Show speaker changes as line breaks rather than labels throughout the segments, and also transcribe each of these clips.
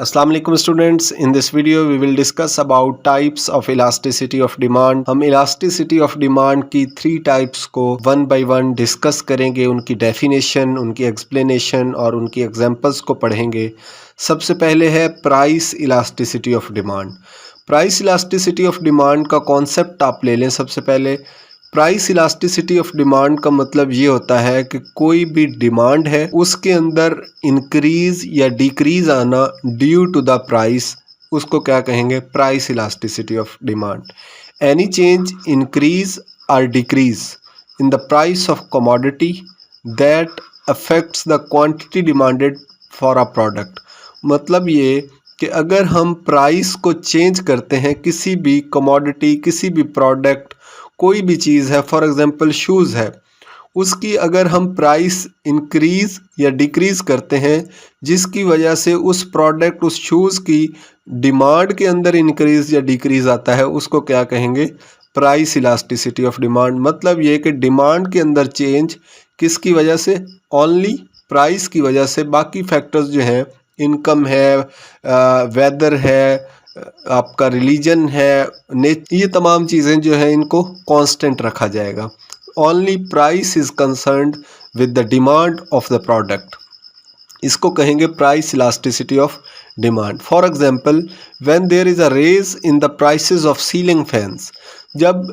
अस्सलाम वालेकुम students, in this video we will discuss about types of elasticity of demand. हम elasticity of demand की 3 types को one by one discuss करेंगे, उनकी डेफिनेशन, उनकी एक्सप्लेनेशन और उनकी एग्जांपल्स को पढ़ेंगे। सबसे पहले है price elasticity of demand. Price elasticity of demand का कॉन्सेप्ट आप ले लें। सबसे पहले प्राइस इलास्टिसिटी ऑफ डिमांड का मतलब ये होता है कि कोई भी डिमांड है उसके अंदर इंक्रीज या डिक्रीज आना ड्यू टू द प्राइस, उसको क्या कहेंगे? Price elasticity of demand. Any change increase और decrease in the price of commodity that affects the quantity demanded for a product. मतलब ये कि अगर हम प्राइस को चेंज करते हैं किसी भी कमोडिटी, किसी भी प्रोडक्ट, कोई भी चीज़ है, फॉर एग्जांपल शूज़ है, उसकी अगर हम प्राइस इंक्रीज़ या डिक्रीज़ करते हैं जिसकी वजह से उस प्रोडक्ट, उस शूज़ की डिमांड के अंदर इंक्रीज़ या डिक्रीज़ आता है, उसको क्या कहेंगे? Price elasticity of demand. मतलब ये कि डिमांड के अंदर चेंज किसकी वजह से? ओनली प्राइस की वजह से। बाकी फैक्टर्स जो हैं, इनकम है, वेदर है, आपका रिलीजन है, ये तमाम चीज़ें जो हैं इनको कांस्टेंट रखा जाएगा। Only price is concerned with the demand of the product, इसको कहेंगे price elasticity of demand. For example, when there is a rise in the prices of ceiling fans, जब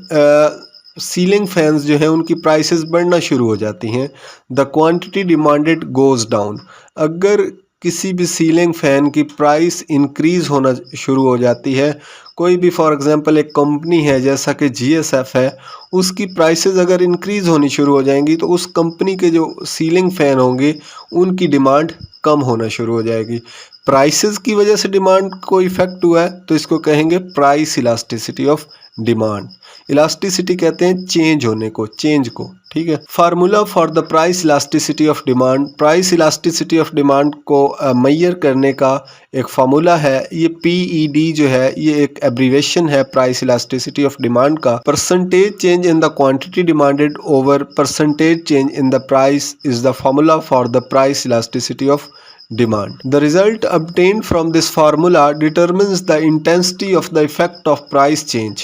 सीलिंग फैंस जो है उनकी प्राइसेस बढ़ना शुरू हो जाती हैं, the quantity demanded goes down. अगर किसी भी सीलिंग फ़ैन की प्राइस इंक्रीज़ होना शुरू हो जाती है, कोई भी फॉर एग्जांपल एक कंपनी है जैसा कि GSF है, उसकी प्राइसेस अगर इंक्रीज़ होनी शुरू हो जाएंगी तो उस कंपनी के जो सीलिंग फ़ैन होंगे उनकी डिमांड कम होना शुरू हो जाएगी। प्राइसेस की वजह से डिमांड को इफ़ेक्ट हुआ है तो इसको कहेंगे price elasticity of demand. Elasticity कहते हैं चेंज होने को, चेंज को, ठीक है। Formula for the price elasticity of demand. Price elasticity of demand को मेजर करने का एक फार्मूला है, ये PED जो है ये एक एब्रीवेशन है प्राइस इलास्टिसिटी ऑफ डिमांड का। Percentage change in the quantity demanded over percentage change in the price is the formula for the price elasticity of demand. The result obtained from this formula determines the intensity of the effect of price change.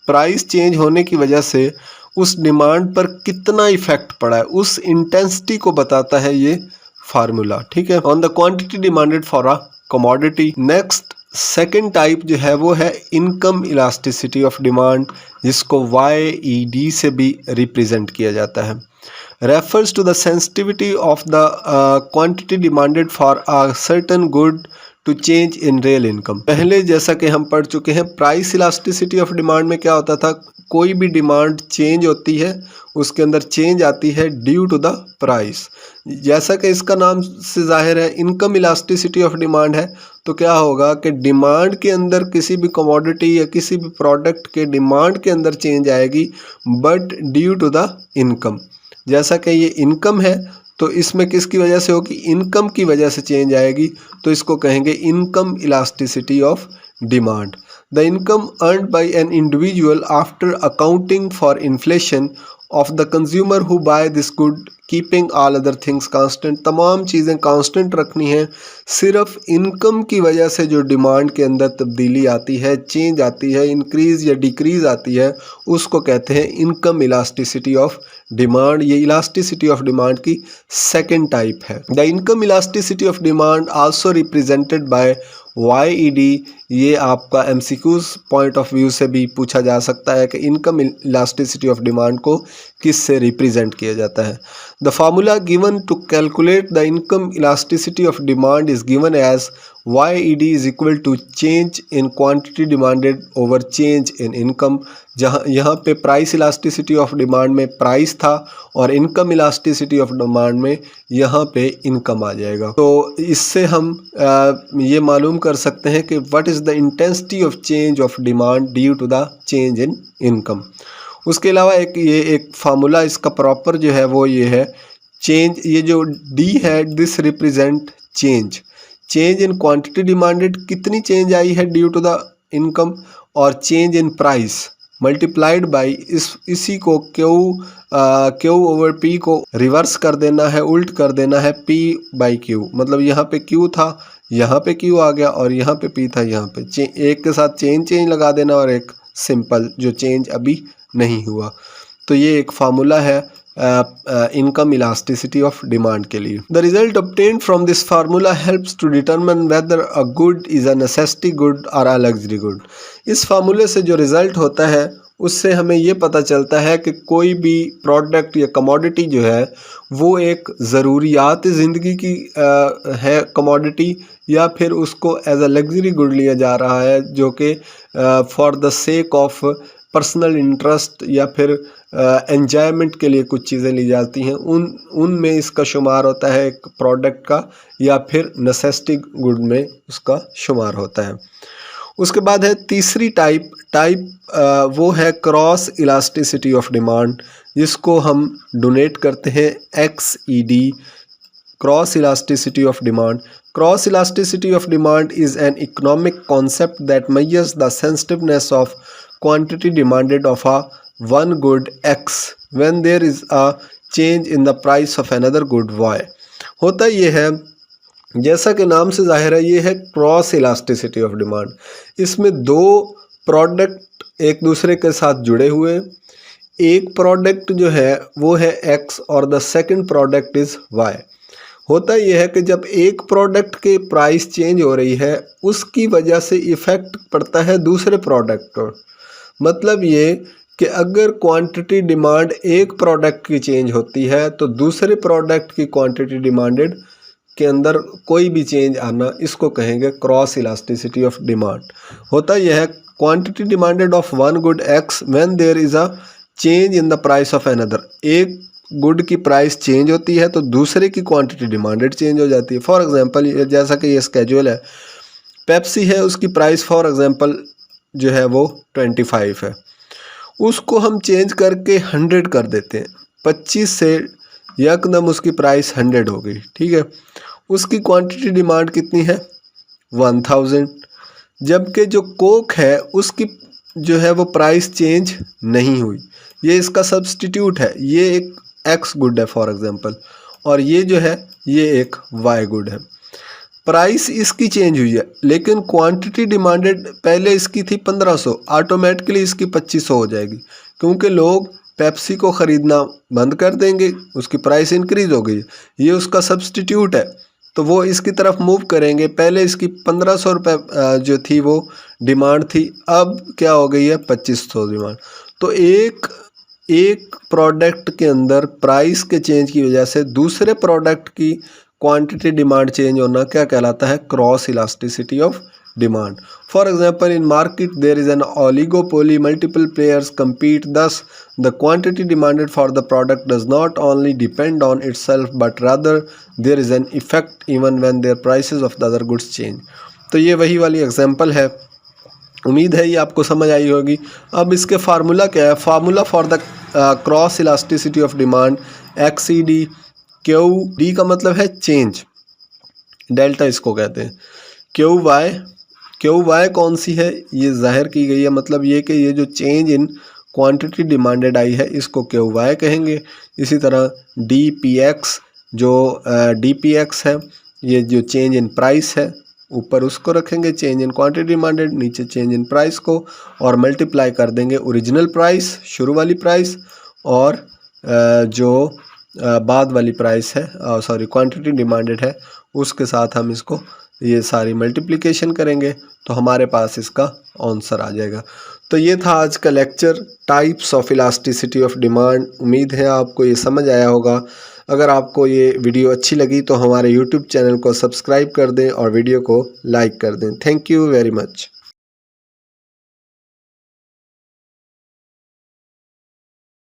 Price change होने की वजह से उस demand पर कितना effect पड़ा है, उस इंटेंसिटी को बताता है ये फार्मूला, ठीक है। On the quantity demanded for a commodity. Next second type जो है वो है इनकम इलास्टिसिटी ऑफ डिमांड, जिसको YED से भी रिप्रेजेंट किया जाता है। refers to the sensitivity of the quantity demanded for a certain good to change in real income। पहले जैसा कि हम पढ़ चुके हैं, प्राइस इलास्टिसिटी ऑफ डिमांड में क्या होता था? कोई भी डिमांड चेंज होती है, उसके अंदर चेंज आती है ड्यू टू द प्राइस। जैसा कि इसका नाम से जाहिर है इनकम इलास्टिसिटी ऑफ डिमांड है, तो क्या होगा कि डिमांड के अंदर किसी भी कमोडिटी या किसी भी प्रोडक्ट के डिमांड के अंदर चेंज आएगी but due to the income. जैसा कि ये इनकम है तो इसमें किसकी वजह से होगी? इनकम की वजह से चेंज आएगी, तो इसको कहेंगे income elasticity of demand. The income earned by an individual after accounting for inflation of the consumer who buy this good keeping all other things constant. तमाम चीज़ें कांस्टेंट रखनी है, सिर्फ इनकम की वजह से जो डिमांड के अंदर तब्दीली आती है, चेंज आती है, इंक्रीज़ या डिक्रीज़ आती है, उसको कहते हैं इनकम इलास्टिसिटी ऑफ डिमांड। ये इलास्टिसिटी ऑफ डिमांड की सेकेंड टाइप है। The income elasticity of demand also represented by YED। ये आपका MCQs पॉइंट ऑफ व्यू से भी पूछा जा सकता है कि इनकम इलास्टिसिटी ऑफ डिमांड को किससे रिप्रेजेंट किया जाता है। The formula given to calculate the income elasticity of demand is given as YED is equal to change in quantity demanded over change in income. जहाँ यहाँ पे प्राइस इलास्टिसिटी ऑफ डिमांड में price था और income elasticity of demand में यहाँ पे income आ जाएगा। तो इससे हम ये मालूम कर सकते हैं कि what is the intensity of change of demand due to the change in income. उसके अलावा एक फार्मूला इसका प्रॉपर जो है वो ये है चेंज, ये जो D है this represent change in quantity demanded, कितनी चेंज आई है ड्यू टू द इनकम, और change in price multiplied by इसी को Q ओवर P को रिवर्स कर देना है, उल्ट कर देना है P बाई Q। मतलब यहाँ पे Q था, यहाँ पे क्यू आ गया और यहाँ पे पी था, यहाँ पे एक के साथ चेंज लगा देना और एक सिंपल जो चेंज अभी नहीं हुआ। तो ये एक फार्मूला है इनकम इलास्टिसिटी ऑफ डिमांड के लिए। The result obtained from this formula helps to determine whether a good is a necessity good और अ लग्जरी गुड। इस फार्मूले से जो रिजल्ट होता है उससे हमें ये पता चलता है कि कोई भी प्रोडक्ट या कमोडिटी जो है वो एक ज़रूरियात ज़िंदगी की है कमोडिटी, या फिर उसको एज अ लग्जरी गुड लिया जा रहा है जो कि for the sake of personal interest या फिर एन्जॉयमेंट के लिए कुछ चीज़ें ली जाती हैं, उनमें इसका शुमार होता है एक प्रोडक्ट का, या फिर नेसेसिटी गुड में उसका शुमार होता है। उसके बाद है तीसरी टाइप वो है क्रॉस इलास्टिसिटी ऑफ डिमांड, जिसको हम डोनेट करते हैं XED, cross elasticity of demand. Cross elasticity of demand is an economic concept that measures the sensitiveness of quantity demanded of a one good X when there is a change in the price of another good Y। होता ये है, जैसा कि नाम से जाहिर है, ये है क्रॉस इलास्टिसिटी ऑफ डिमांड। इसमें दो प्रोडक्ट एक दूसरे के साथ जुड़े हुए, एक प्रोडक्ट जो है वो है X और the second product is Y। होता यह है कि जब एक प्रोडक्ट के प्राइस चेंज हो रही है उसकी वजह से इफ़ेक्ट पड़ता है दूसरे प्रोडक्ट पर। मतलब ये कि अगर क्वांटिटी डिमांड एक प्रोडक्ट की चेंज होती है तो दूसरे प्रोडक्ट की क्वांटिटी डिमांडेड के अंदर कोई भी चेंज आना, इसको कहेंगे क्रॉस इलास्टिसिटी ऑफ डिमांड। होता यह है quantity demanded of one good X when there is a change in the price of another. एक गुड की प्राइस चेंज होती है तो दूसरे की क्वांटिटी डिमांडेड चेंज हो जाती है। फॉर एग्जांपल जैसा कि ये स्केड्यूल है, पेप्सी है, उसकी प्राइस फॉर एग्जांपल जो है वो 25 है, उसको हम चेंज करके 100 कर देते हैं। 25 से यकदम उसकी प्राइस 100 हो गई, ठीक है। उसकी क्वांटिटी डिमांड कितनी है? 1000। जबकि जो कोक है उसकी जो है वो प्राइस चेंज नहीं हुई, ये इसका सब्सटीट्यूट है, ये एक X गुड है फॉर एग्जांपल, और ये जो है ये एक Y गुड है। प्राइस इसकी चेंज हुई है लेकिन क्वांटिटी डिमांडेड पहले इसकी थी 1500, ऑटोमेटिकली इसकी 2500 हो जाएगी, क्योंकि लोग पेप्सी को ख़रीदना बंद कर देंगे, उसकी प्राइस इंक्रीज़ हो गई, ये उसका सब्सटीट्यूट है, तो वो इसकी तरफ मूव करेंगे। पहले इसकी 1500 रुपये जो थी वो डिमांड थी, अब क्या हो गई है 2500 डिमांड। तो एक प्रोडक्ट के अंदर प्राइस के चेंज की वजह से दूसरे प्रोडक्ट की क्वांटिटी डिमांड चेंज होना क्या कहलाता है? Cross elasticity of demand. For example in market there is an oligopoly, multiple players compete, thus the quantity demanded for the product does not only depend on itself but rather there is an effect even when their prices of the other goods change। तो ये वही वाली example है, उम्मीद है ये आपको समझ आई होगी। अब इसके फार्मूला क्या है? Formula for the cross elasticity of demand XED, QD का मतलब है चेंज, डेल्टा इसको कहते हैं। QY कौन सी है? ये जाहिर की गई है, मतलब ये कि ये जो चेंज इन क्वांटिटी डिमांडेड आई है इसको QY कहेंगे। इसी तरह DPX, जो DPX है, ये जो चेंज इन प्राइस है, ऊपर उसको रखेंगे चेंज इन क्वांटिटी डिमांडेड, नीचे चेंज इन प्राइस को, और मल्टीप्लाई कर देंगे ओरिजिनल प्राइस, शुरू वाली प्राइस, और जो बाद वाली प्राइस है, सॉरी क्वांटिटी डिमांडेड है, उसके साथ हम इसको ये सारी मल्टीप्लिकेशन करेंगे तो हमारे पास इसका आंसर आ जाएगा। तो ये था आज का lecture, types of elasticity of demand. उम्मीद है आपको ये समझ आया होगा। अगर आपको ये वीडियो अच्छी लगी तो हमारे YouTube चैनल को सब्सक्राइब कर दें और वीडियो को लाइक कर दें। Thank you very much.